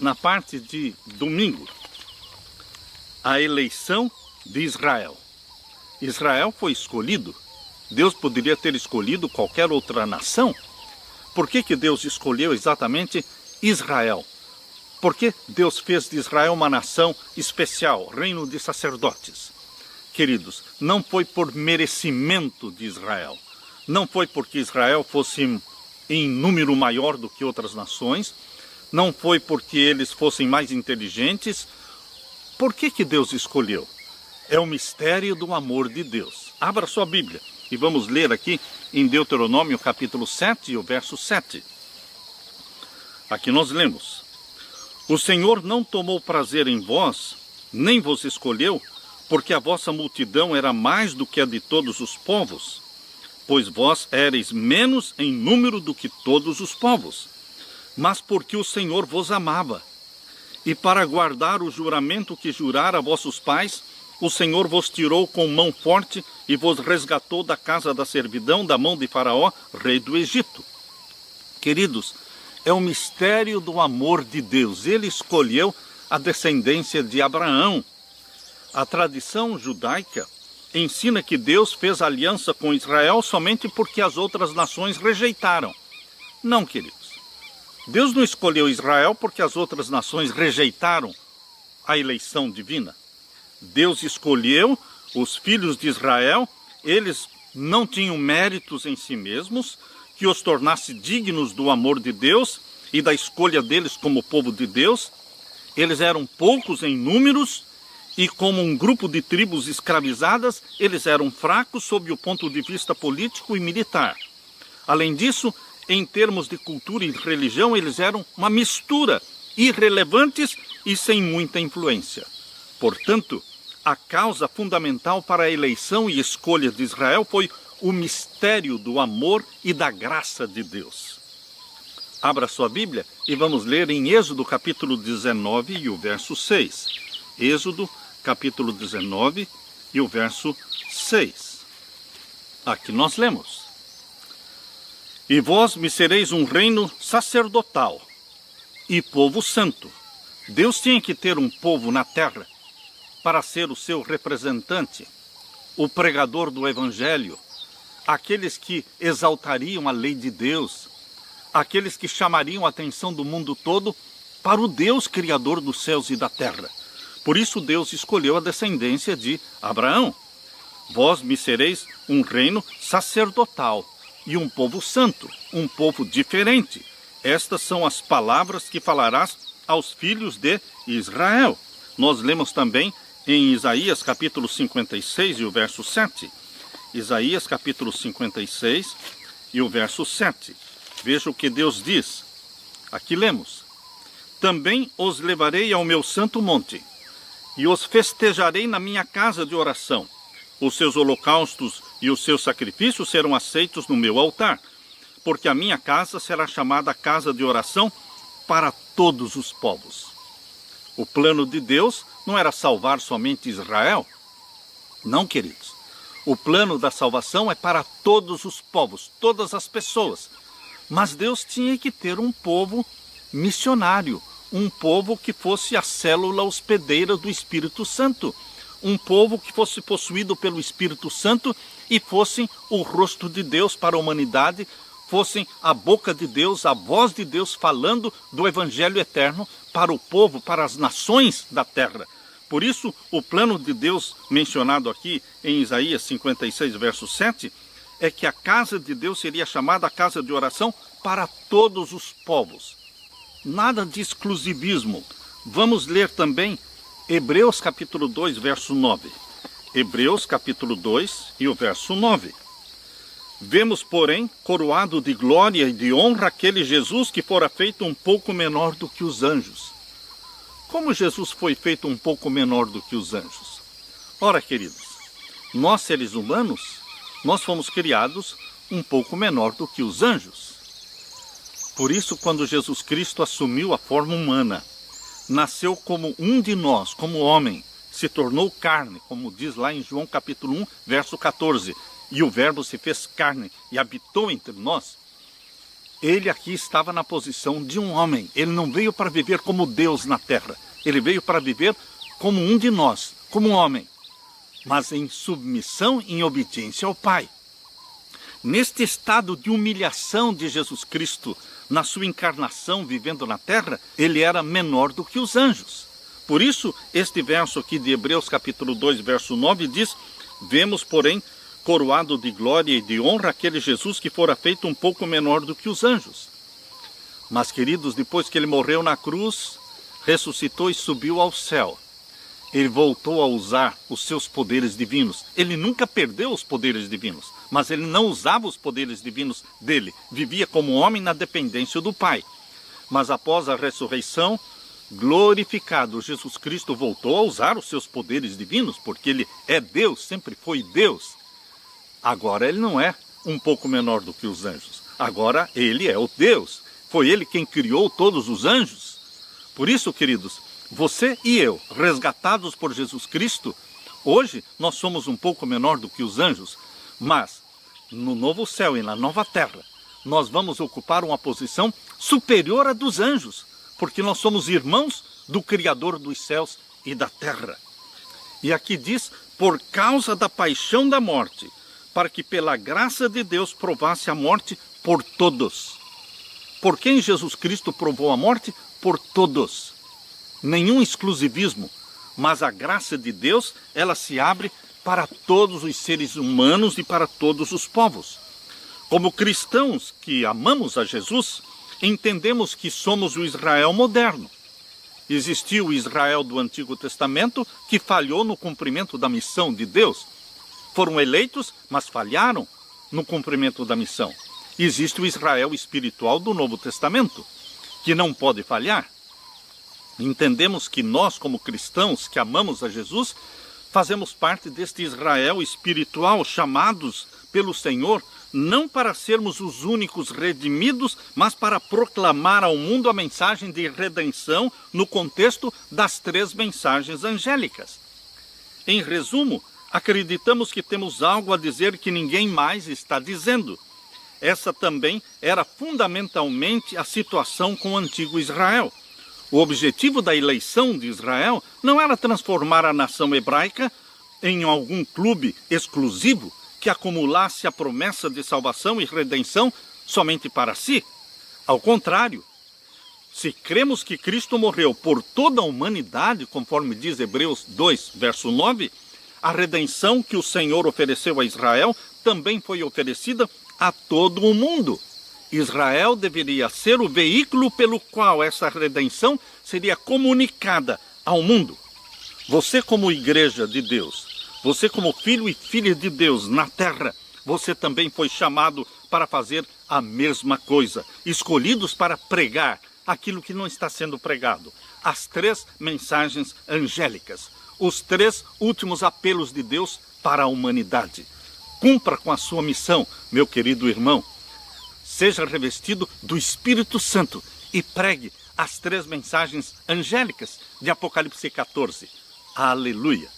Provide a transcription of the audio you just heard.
na parte de domingo, a eleição de Israel. Israel foi escolhido. Deus poderia ter escolhido qualquer outra nação. Por que Deus escolheu exatamente Israel? Porque Deus fez de Israel uma nação especial, reino de sacerdotes. Queridos, não foi por merecimento de Israel. Não foi porque Israel fosse em número maior do que outras nações. Não foi porque eles fossem mais inteligentes. Por que Deus escolheu? É o mistério do amor de Deus. Abra sua Bíblia e vamos ler aqui em Deuteronômio capítulo 7 e o verso 7. Aqui nós lemos: O Senhor não tomou prazer em vós, nem vos escolheu, porque a vossa multidão era mais do que a de todos os povos, pois vós éreis menos em número do que todos os povos, mas porque o Senhor vos amava. E para guardar o juramento que jurara a vossos pais, o Senhor vos tirou com mão forte e vos resgatou da casa da servidão, da mão de Faraó, rei do Egito. Queridos, é o mistério do amor de Deus. Ele escolheu a descendência de Abraão. A tradição judaica ensina que Deus fez aliança com Israel somente porque as outras nações rejeitaram. Não, queridos. Deus não escolheu Israel porque as outras nações rejeitaram a eleição divina. Deus escolheu os filhos de Israel. Eles não tinham méritos em si mesmos que os tornasse dignos do amor de Deus e da escolha deles como povo de Deus. Eles eram poucos em números e, como um grupo de tribos escravizadas, eles eram fracos sob o ponto de vista político e militar. Além disso, em termos de cultura e religião, eles eram uma mistura, irrelevantes e sem muita influência. Portanto, a causa fundamental para a eleição e escolha de Israel foi o mistério do amor e da graça de Deus. Abra sua Bíblia e vamos ler em Êxodo capítulo 19 e o verso 6. Êxodo capítulo 19 e o verso 6. Aqui nós lemos: E vós me sereis um reino sacerdotal e povo santo. Deus tinha que ter um povo na terra para ser o seu representante, o pregador do Evangelho, aqueles que exaltariam a lei de Deus, aqueles que chamariam a atenção do mundo todo para o Deus Criador dos céus e da terra. Por isso Deus escolheu a descendência de Abraão. Vós me sereis um reino sacerdotal e um povo santo, um povo diferente. Estas são as palavras que falarás aos filhos de Israel. Nós lemos também em Isaías capítulo 56 e o verso 7. Isaías capítulo 56 e o verso 7. Veja o que Deus diz. Aqui lemos: Também os levarei ao meu santo monte, e os festejarei na minha casa de oração. Os seus holocaustos e os seus sacrifícios serão aceitos no meu altar, porque a minha casa será chamada casa de oração para todos os povos. O plano de Deus não era salvar somente Israel. Não, queridos. O plano da salvação é para todos os povos, todas as pessoas. Mas Deus tinha que ter um povo missionário, um povo que fosse a célula hospedeira do Espírito Santo, um povo que fosse possuído pelo Espírito Santo e fossem o rosto de Deus para a humanidade, fossem a boca de Deus, a voz de Deus falando do Evangelho eterno para o povo, para as nações da terra. Por isso, o plano de Deus mencionado aqui em Isaías 56, verso 7, é que a casa de Deus seria chamada a casa de oração para todos os povos. Nada de exclusivismo. Vamos ler também Hebreus capítulo 2, verso 9. Hebreus capítulo 2 e o verso 9. Vemos, porém, coroado de glória e de honra aquele Jesus que fora feito um pouco menor do que os anjos. Como Jesus foi feito um pouco menor do que os anjos? Ora, queridos, nós seres humanos, nós fomos criados um pouco menor do que os anjos. Por isso, quando Jesus Cristo assumiu a forma humana, nasceu como um de nós, como homem, se tornou carne, como diz lá em João capítulo 1, verso 14, e o verbo se fez carne e habitou entre nós. Ele aqui estava na posição de um homem. Ele não veio para viver como Deus na terra. Ele veio para viver como um de nós, como um homem, mas em submissão, em obediência ao Pai. Neste estado de humilhação de Jesus Cristo, na sua encarnação, vivendo na terra, ele era menor do que os anjos. Por isso, este verso aqui de Hebreus capítulo 2, verso 9 diz: vemos, porém, coroado de glória e de honra aquele Jesus que fora feito um pouco menor do que os anjos. Mas, queridos, depois que ele morreu na cruz, ressuscitou e subiu ao céu, ele voltou a usar os seus poderes divinos. Ele nunca perdeu os poderes divinos, mas ele não usava os poderes divinos dele. Vivia como homem na dependência do Pai. Mas após a ressurreição, glorificado, Jesus Cristo voltou a usar os seus poderes divinos, porque ele é Deus, sempre foi Deus. Agora ele não é um pouco menor do que os anjos. Agora ele é o Deus. Foi ele quem criou todos os anjos. Por isso, queridos, você e eu, resgatados por Jesus Cristo, hoje nós somos um pouco menor do que os anjos, mas no novo céu e na nova terra, nós vamos ocupar uma posição superior à dos anjos, porque nós somos irmãos do Criador dos céus e da terra. E aqui diz, por causa da paixão da morte, para que pela graça de Deus provasse a morte por todos. Por quem Jesus Cristo provou a morte? Por todos. Nenhum exclusivismo, mas a graça de Deus, ela se abre para todos os seres humanos e para todos os povos. Como cristãos que amamos a Jesus, entendemos que somos o Israel moderno. Existiu o Israel do Antigo Testamento que falhou no cumprimento da missão de Deus. Foram eleitos, mas falharam no cumprimento da missão. Existe o Israel espiritual do Novo Testamento, que não pode falhar. Entendemos que nós, como cristãos que amamos a Jesus, fazemos parte deste Israel espiritual, chamados pelo Senhor, não para sermos os únicos redimidos, mas para proclamar ao mundo a mensagem de redenção no contexto das 3 mensagens angélicas. Em resumo, acreditamos que temos algo a dizer que ninguém mais está dizendo. Essa também era fundamentalmente a situação com o antigo Israel. O objetivo da eleição de Israel não era transformar a nação hebraica em algum clube exclusivo que acumulasse a promessa de salvação e redenção somente para si. Ao contrário, se cremos que Cristo morreu por toda a humanidade, conforme diz Hebreus 2, verso 9, a redenção que o Senhor ofereceu a Israel também foi oferecida a todo o mundo. Israel deveria ser o veículo pelo qual essa redenção seria comunicada ao mundo. Você, como igreja de Deus, você como filho e filha de Deus na terra, você também foi chamado para fazer a mesma coisa, escolhidos para pregar aquilo que não está sendo pregado, as 3 mensagens angélicas, os 3 últimos apelos de Deus para a humanidade. Cumpra com a sua missão, meu querido irmão. Seja revestido do Espírito Santo e pregue as 3 mensagens angélicas de Apocalipse 14. Aleluia!